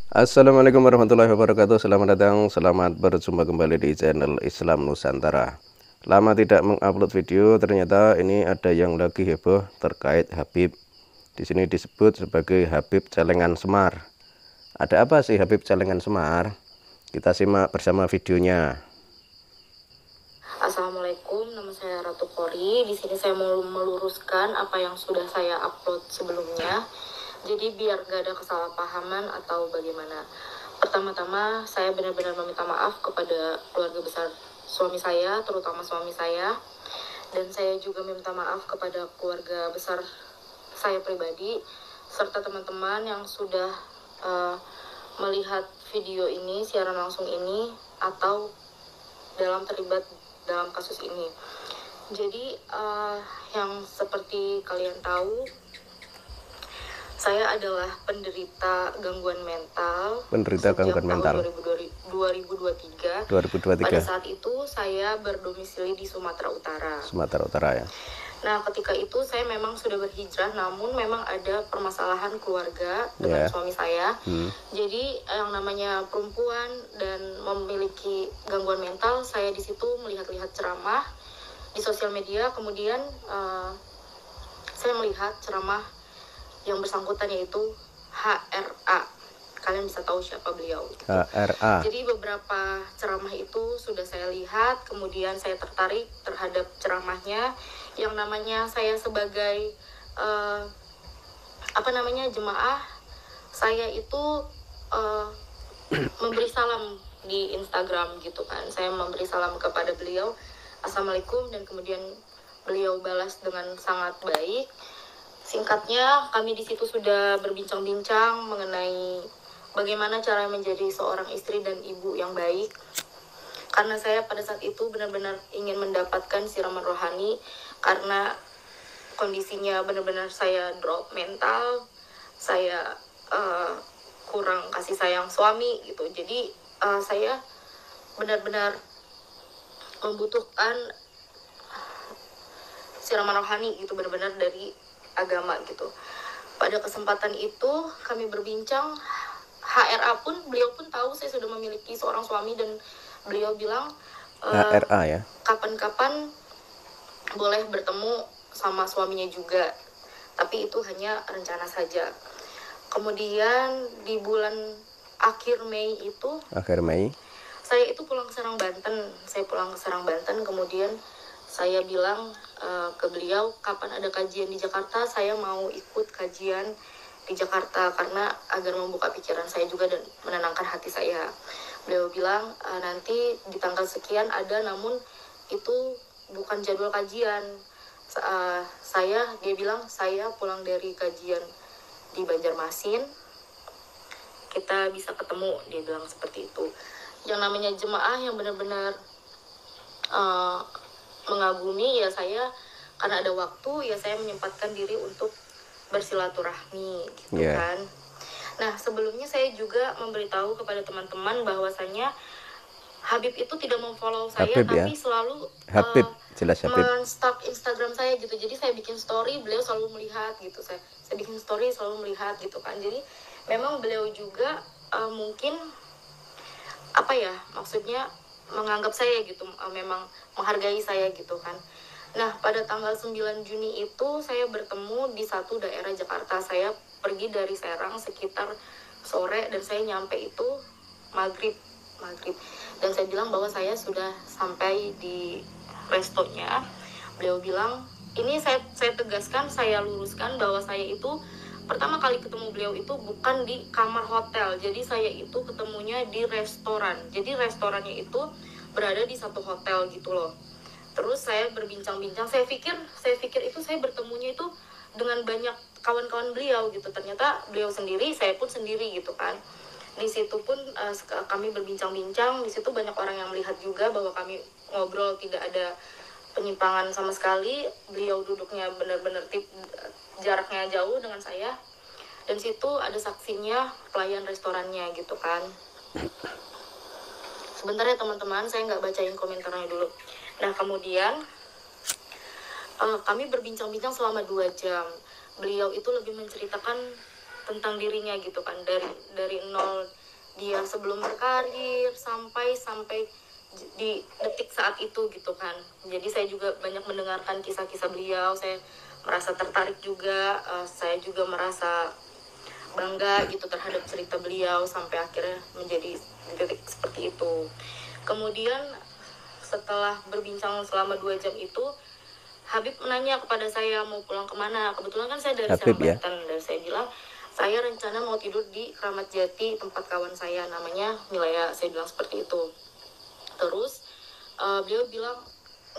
Assalamualaikum warahmatullahi wabarakatuh. Selamat datang, selamat berjumpa kembali di channel Islam Nusantara. Lama tidak mengupload video, ternyata ini ada yang lagi heboh terkait Habib. Di sini disebut sebagai Habib Celengan Semar. Ada apa sih Habib Celengan Semar? Kita simak bersama videonya. Assalamualaikum, nama saya Ratu Kori. Di sini saya mau meluruskan apa yang sudah saya upload sebelumnya. Jadi biar gak ada kesalahpahaman atau bagaimana. Pertama-tama saya benar-benar meminta maaf kepada keluarga besar suami saya, terutama suami saya. Dan saya juga meminta maaf kepada keluarga besar saya pribadi, serta teman-teman yang sudah melihat video ini, siaran langsung ini, atau terlibat dalam kasus ini. Jadi yang seperti kalian tahu, saya adalah penderita gangguan mental. Sejak tahun 2023. Pada saat itu saya berdomisili di Sumatera Utara. Ya. Nah, ketika itu saya memang sudah berhijrah, namun memang ada permasalahan keluarga dengan suami saya. Jadi yang namanya perempuan dan memiliki gangguan mental, saya di situ melihat-lihat ceramah di sosial media. Kemudian saya melihat ceramah yang bersangkutan, yaitu HRA. Kalian bisa tahu siapa beliau. HRA. Jadi beberapa ceramah itu sudah saya lihat, kemudian saya tertarik terhadap ceramahnya. Yang namanya saya sebagai jemaah, saya itu memberi salam di Instagram gitu kan. Saya memberi salam kepada beliau, Assalamualaikum, dan kemudian beliau balas dengan sangat baik. Singkatnya, kami di situ sudah berbincang-bincang mengenai bagaimana cara menjadi seorang istri dan ibu yang baik. Karena saya pada saat itu benar-benar ingin mendapatkan siraman rohani, karena kondisinya benar-benar saya drop mental, saya kurang kasih sayang suami gitu. Jadi saya benar-benar membutuhkan siraman rohani gitu, benar-benar dari agama gitu. Pada kesempatan itu kami berbincang, HRA pun, beliau pun tahu saya sudah memiliki seorang suami, dan beliau bilang HRA ya, kapan-kapan boleh bertemu sama suaminya juga, tapi itu hanya rencana saja. Kemudian di bulan akhir Mei, saya itu pulang ke Serang Banten. Kemudian saya bilang ke beliau, kapan ada kajian di Jakarta, saya mau ikut kajian di Jakarta karena agar membuka pikiran saya juga dan menenangkan hati saya. Beliau bilang nanti di tanggal sekian ada, namun itu bukan jadwal kajian. Dia bilang saya pulang dari kajian di Banjarmasin, kita bisa ketemu, dia bilang seperti itu. Yang namanya jemaah yang benar-benar mengagumi, ya saya karena ada waktu, ya saya menyempatkan diri untuk bersilaturahmi gitu kan. Nah, sebelumnya saya juga memberitahu kepada teman-teman bahwasanya Habib itu tidak memfollow saya, Habib, tapi selalu men-stalk Instagram saya gitu. Jadi saya bikin story, beliau selalu melihat gitu. Saya bikin story, selalu melihat gitu kan. Jadi memang beliau juga mungkin maksudnya menganggap saya gitu, memang menghargai saya gitu kan. Nah, pada tanggal 9 Juni itu saya bertemu di satu daerah Jakarta. Saya pergi dari Serang sekitar sore, dan saya nyampe itu maghrib. Dan saya bilang bahwa saya sudah sampai di restonya. Beliau bilang, ini saya tegaskan, saya luruskan bahwa saya itu pertama kali ketemu beliau itu bukan di kamar hotel. Jadi saya itu ketemunya di restoran. Jadi restorannya itu berada di satu hotel gitu loh. Terus saya berbincang-bincang, saya pikir itu saya bertemunya itu dengan banyak kawan-kawan beliau gitu. Ternyata beliau sendiri, saya pun sendiri gitu kan. Di situ pun kami berbincang-bincang, di situ banyak orang yang melihat juga bahwa kami ngobrol tidak ada penyimpangan sama sekali. Beliau duduknya benar-benar jaraknya jauh dengan saya, dan situ ada saksinya pelayan restorannya gitu kan. Sebentar ya teman-teman, saya nggak bacain komentarnya dulu. Nah, kemudian kami berbincang-bincang selama 2 jam. Beliau itu lebih menceritakan tentang dirinya gitu kan, dari nol dia sebelum berkarir sampai di detik saat itu gitu kan. Jadi saya juga banyak mendengarkan kisah-kisah beliau, saya merasa tertarik juga, saya juga merasa bangga gitu terhadap cerita beliau sampai akhirnya menjadi titik seperti itu. Kemudian setelah berbincang selama 2 jam itu, Habib menanya kepada saya mau pulang kemana. Kebetulan kan saya dari Serang Banten, dan saya bilang saya rencana mau tidur di Kramat Jati tempat kawan saya namanya Milaya, saya bilang seperti itu. Terus beliau bilang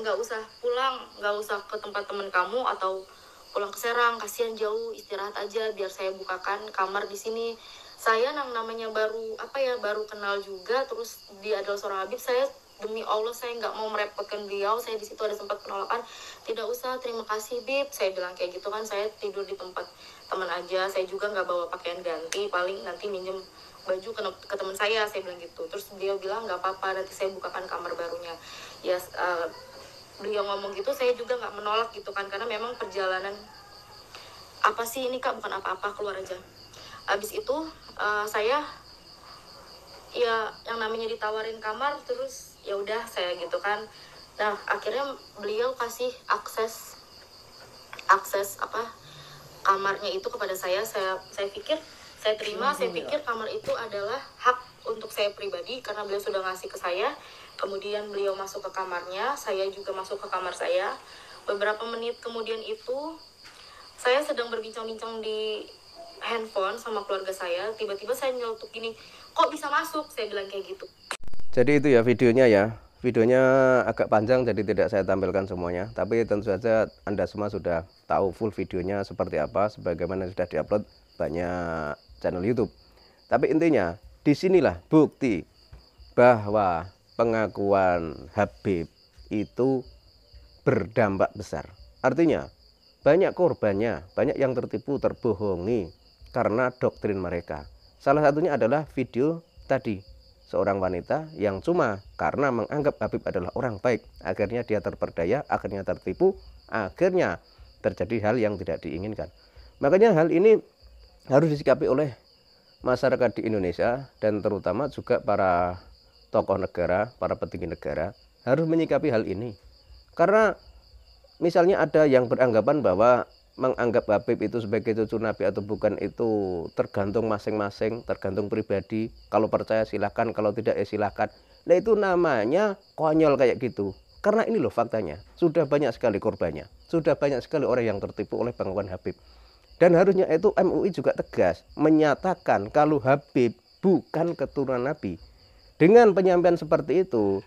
nggak usah pulang, nggak usah ke tempat teman kamu atau pulang ke Serang, kasihan jauh, istirahat aja biar saya bukakan kamar di sini. Saya namanya baru kenal juga, terus dia adalah seorang Habib. Saya demi Allah saya nggak mau merepotkan beliau. Saya di situ ada sempat penolakan, tidak usah, terima kasih Bib, saya bilang kayak gitu kan. Saya tidur di tempat teman aja, saya juga nggak bawa pakaian ganti, paling nanti minjem baju ke teman saya bilang gitu. Terus beliau bilang nggak apa-apa, nanti saya bukakan kamar barunya. Ya beliau ngomong gitu, saya juga nggak menolak gitu kan, karena memang perjalanan apa sih ini Kak, bukan apa-apa, keluar aja. Abis itu saya ya yang namanya ditawarin kamar, terus ya udah saya gitu kan. Nah akhirnya beliau kasih akses kamarnya itu kepada saya pikir saya terima. Saya pikir kamar itu adalah hak untuk saya pribadi karena beliau sudah ngasih ke saya. Kemudian beliau masuk ke kamarnya, saya juga masuk ke kamar saya. Beberapa menit kemudian itu saya sedang berbincang-bincang di handphone sama keluarga saya, tiba-tiba saya nyeletuk gini, kok bisa masuk? Saya bilang kayak gitu. Jadi itu ya videonya ya. Videonya agak panjang jadi tidak saya tampilkan semuanya, tapi tentu saja Anda semua sudah tahu full videonya seperti apa sebagaimana sudah diupload banyak channel YouTube. Tapi intinya disinilah bukti bahwa pengakuan Habib itu berdampak besar. Artinya banyak korbannya, banyak yang tertipu, terbohongi karena doktrin mereka. Salah satunya adalah video tadi, seorang wanita yang cuma karena menganggap Habib adalah orang baik, akhirnya dia terperdaya, akhirnya tertipu, akhirnya terjadi hal yang tidak diinginkan. Makanya hal ini harus disikapi oleh masyarakat di Indonesia, dan terutama juga para tokoh negara, para petinggi negara harus menyikapi hal ini. Karena misalnya ada yang beranggapan bahwa menganggap Habib itu sebagai cucu Nabi atau bukan itu tergantung masing-masing, tergantung pribadi. Kalau percaya silahkan, kalau tidak ya silahkan. Nah itu namanya konyol kayak gitu. Karena ini loh faktanya, sudah banyak sekali korbannya, sudah banyak sekali orang yang tertipu oleh pengakuan Habib. Dan harusnya itu MUI juga tegas menyatakan kalau Habib bukan keturunan Nabi. Dengan penyampaian seperti itu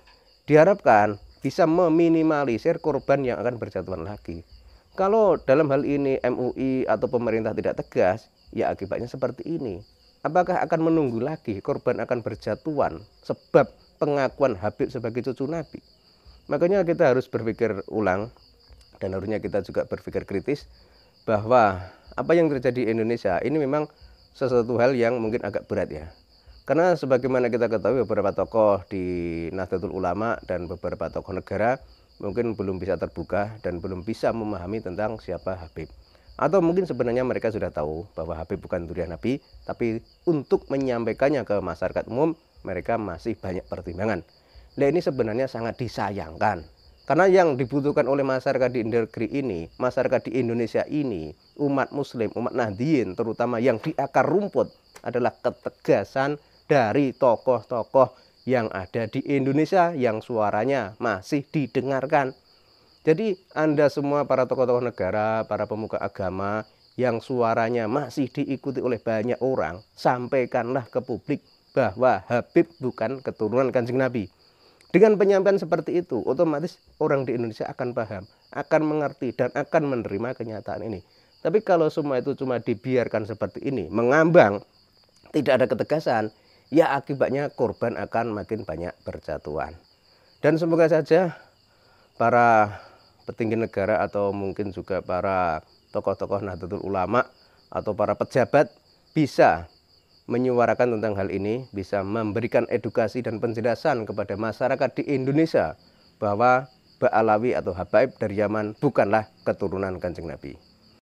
diharapkan bisa meminimalisir korban yang akan berjatuhan lagi. Kalau dalam hal ini MUI atau pemerintah tidak tegas, ya akibatnya seperti ini. Apakah akan menunggu lagi korban akan berjatuhan sebab pengakuan Habib sebagai cucu Nabi? Makanya kita harus berpikir ulang, dan harusnya kita juga berpikir kritis bahwa apa yang terjadi di Indonesia ini memang sesuatu hal yang mungkin agak berat ya. Karena sebagaimana kita ketahui beberapa tokoh di Nahdlatul Ulama dan beberapa tokoh negara mungkin belum bisa terbuka dan belum bisa memahami tentang siapa Habib. Atau mungkin sebenarnya mereka sudah tahu bahwa Habib bukan turunan Nabi, tapi untuk menyampaikannya ke masyarakat umum mereka masih banyak pertimbangan. Nah ini sebenarnya sangat disayangkan. Karena yang dibutuhkan oleh masyarakat di negeri ini, masyarakat di Indonesia ini, umat muslim, umat Nahdliyin terutama yang di akar rumput adalah ketegasan dari tokoh-tokoh yang ada di Indonesia yang suaranya masih didengarkan. Jadi Anda semua para tokoh-tokoh negara, para pemuka agama yang suaranya masih diikuti oleh banyak orang, sampaikanlah ke publik bahwa Habib bukan keturunan Kanjeng Nabi. Dengan penyampaian seperti itu, otomatis orang di Indonesia akan paham, akan mengerti, dan akan menerima kenyataan ini. Tapi kalau semua itu cuma dibiarkan seperti ini, mengambang, tidak ada ketegasan, ya akibatnya korban akan makin banyak berjatuhan. Dan semoga saja para petinggi negara atau mungkin juga para tokoh-tokoh Nahdlatul Ulama atau para pejabat bisa menyuarakan tentang hal ini, bisa memberikan edukasi dan penjelasan kepada masyarakat di Indonesia bahwa Ba'alawi atau Habaib dari Yaman bukanlah keturunan Kanjeng Nabi.